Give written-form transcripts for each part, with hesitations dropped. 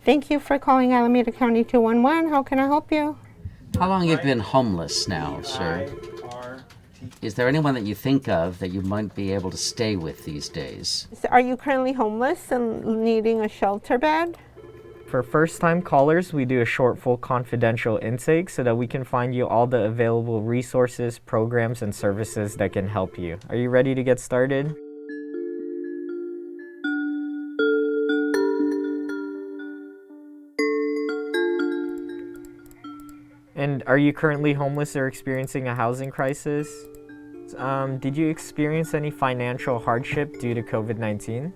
Thank you for calling Alameda County 211. How can I help you? How long have you been homeless now, sir? Is there anyone that you think of that you might be able to stay with these days? Are you currently homeless and needing a shelter bed? For first-time callers, we do a short, full confidential intake so that we can find you all the available resources, programs, and services that can help you. Are you ready to get started? And are you currently homeless or experiencing a housing crisis? Did you experience any financial hardship due to COVID-19?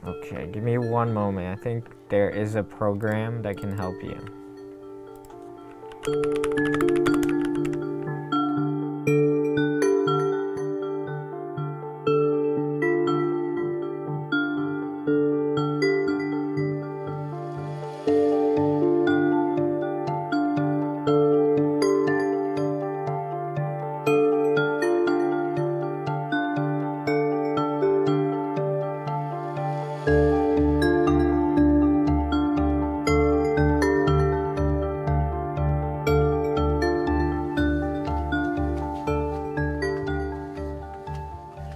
Okay, give me one moment. I think there is a program that can help you.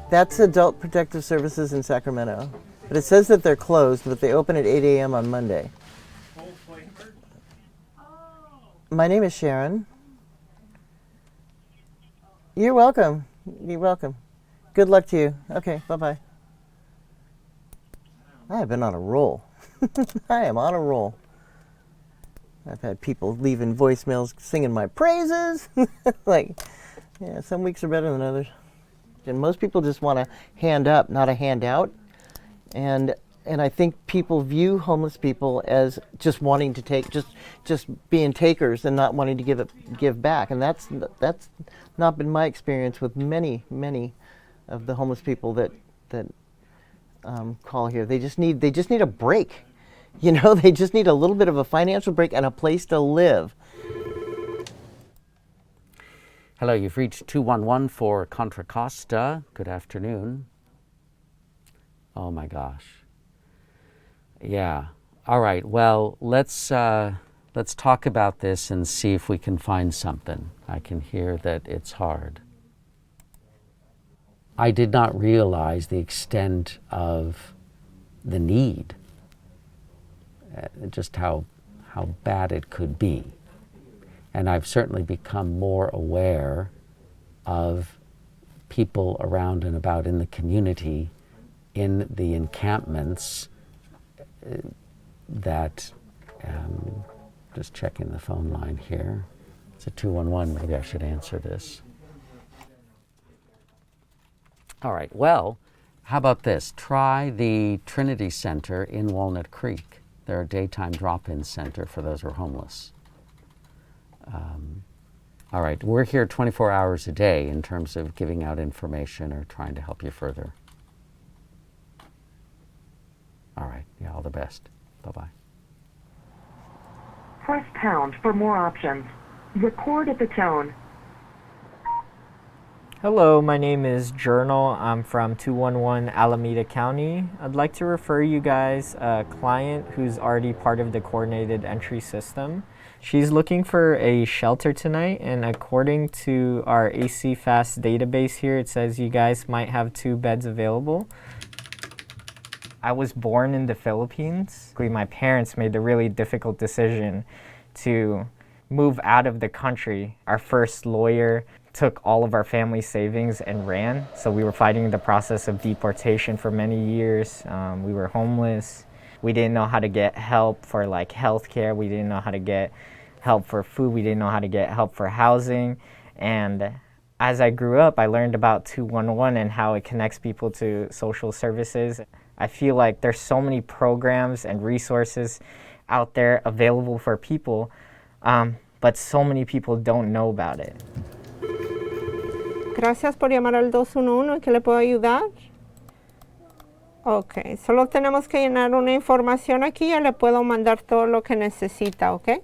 That's Adult Protective Services in Sacramento. But it says that they're closed, but they open at 8 a.m. on Monday. My name is Sharon. You're welcome. You're welcome. Good luck to you. Okay, bye-bye. I have been on a roll. I am on a roll. I've had people leaving voicemails singing my praises. Like, yeah, some weeks are better than others. And most people just want to hand up, not a handout. And I think people view homeless people as just wanting to take, just being takers and not wanting to give back. And that's not been my experience with many of the homeless people that call here. They just need a break. You know, they just need a little bit of a financial break and a place to live. Hello, you've reached 211 for Contra Costa. Good afternoon. Oh my gosh. Yeah. All right. Well, let's talk about this and see if we can find something. I can hear that it's hard. I did not realize the extent of the need, just how bad it could be. And I've certainly become more aware of people around and about in the community, in the encampments that, just checking the phone line here. It's a 211, maybe I should answer this. All right, well, how about this? Try the Trinity Center in Walnut Creek. They're a daytime drop-in center for those who are homeless. All right, we're here 24 hours a day in terms of giving out information or trying to help you further. All right, yeah, all the best. Bye-bye. Press pound for more options. Record at the tone. Hello, my name is Journal. I'm from 211 Alameda County. I'd like to refer you guys a client who's already part of the coordinated entry system. She's looking for a shelter tonight, and according to our AC Fast database here, it says you guys might have 2 beds available. I was born in the Philippines. My parents made the really difficult decision to move out of the country. Our first lawyer took all of our family savings and ran. So we were fighting the process of deportation for many years. We were homeless. We didn't know how to get help for like healthcare. We didn't know how to get help for food. We didn't know how to get help for housing. And as I grew up, I learned about 211 and how it connects people to social services. I feel like there's so many programs and resources out there available for people, but so many people don't know about it. Gracias por llamar al 211. ¿En qué le puedo ayudar? Ok, solo tenemos que llenar una información aquí. Ya le puedo mandar todo lo que necesita, ok?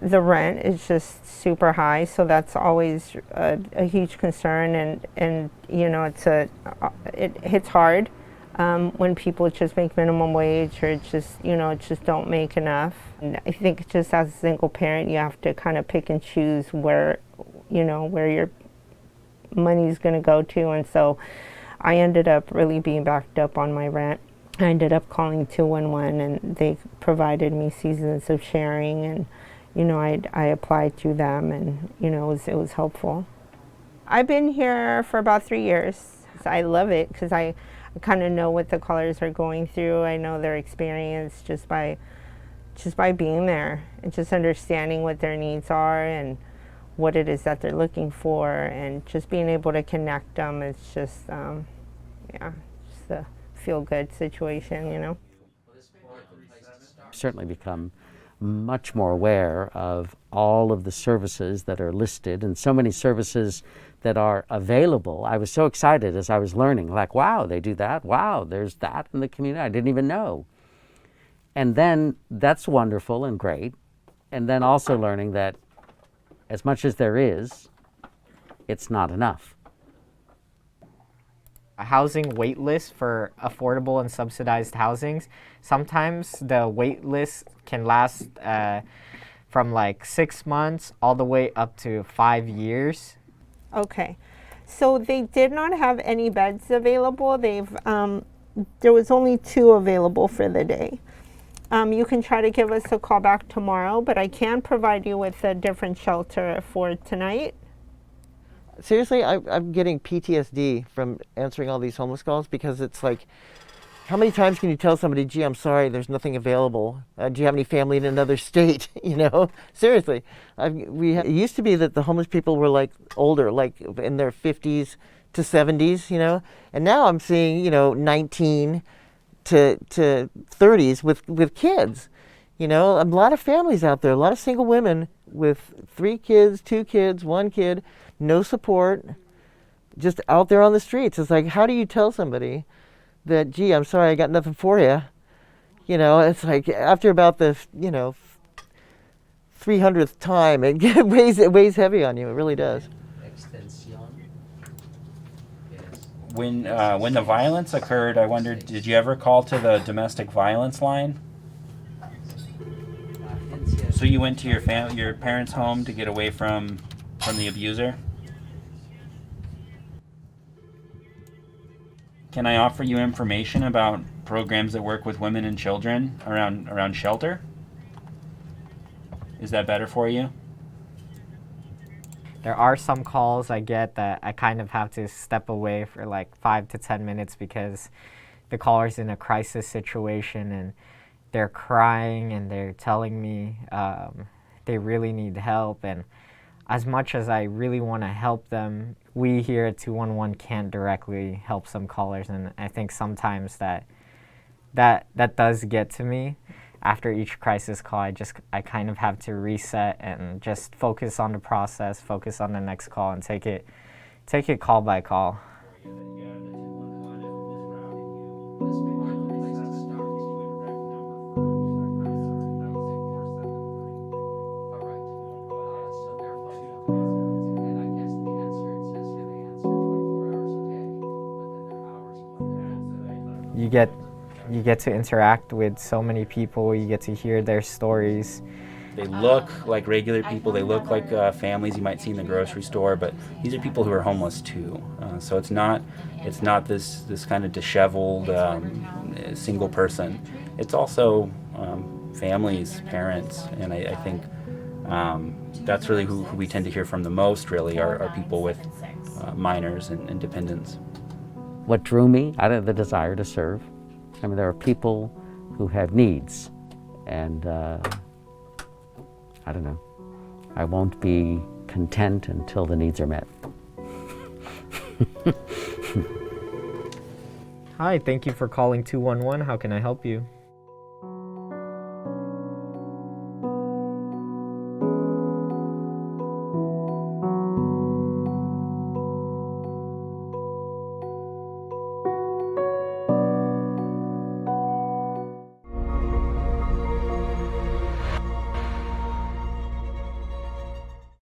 The rent is just super high, so that's always a huge concern, and you know, it hits hard. when people just make minimum wage or just, just don't make enough. And I think just as a single parent, you have to kind of pick and choose where your money's going to go to. And so I ended up really being backed up on my rent. I ended up calling 211 and they provided me seasons of sharing, and I applied through them, and it was helpful. I've been here for about 3 years. I love it because I kind of know what the callers are going through. I know their experience just by being there and just understanding what their needs are and what it is that they're looking for, and just being able to connect them. It's just just a feel-good situation, Certainly become much more aware of all of the services that are listed and so many services that are available. I was so excited as I was learning, like, wow, they do that. Wow, there's that in the community. I didn't even know. And then that's wonderful and great. And then also learning that as much as there is, it's not enough. A housing wait list for affordable and subsidized housings. Sometimes the wait list can last from like 6 months all the way up to 5 years. Okay, so they did not have any beds available. There was only 2 available for the day. You can try to give us a call back tomorrow, but I can provide you with a different shelter for tonight. Seriously, I'm getting PTSD from answering all these homeless calls, because it's like, how many times can you tell somebody, gee, I'm sorry, there's nothing available? Do you have any family in another state? Seriously. It used to be that the homeless people were like older, like in their 50s to 70s, and now I'm seeing, 19 to 30s with kids. A lot of families out there, a lot of single women with 3 kids, 2 kids, 1 kid, no support, just out there on the streets. It's like, how do you tell somebody that, gee, I'm sorry, I got nothing for you? It's like after about the, 300th time, it weighs heavy on you. It really does. When the violence occurred, I wondered, did you ever call to the domestic violence line? So you went to your parents' home to get away from the abuser? Can I offer you information about programs that work with women and children around shelter? Is that better for you? There are some calls I get that I kind of have to step away for like 5 to 10 minutes because the caller's in a crisis situation and they're crying and they're telling me they really need help. And as much as I really want to help them, we here at 211 can't directly help some callers, and I think sometimes that does get to me. After each crisis call, I kind of have to reset and just focus on the process, focus on the next call, and take it call by call. You get to interact with so many people. You get to hear their stories. They look like regular people. They look like families you might see in the grocery store, but these are people who are homeless too. So it's not this kind of disheveled single person. It's also families, parents, and I think that's really who we tend to hear from the most. Really, are people with minors and dependents. What drew me out of the desire to serve, I mean, there are people who have needs, and I don't know, I won't be content until the needs are met. Hi, thank you for calling 211. How can I help you?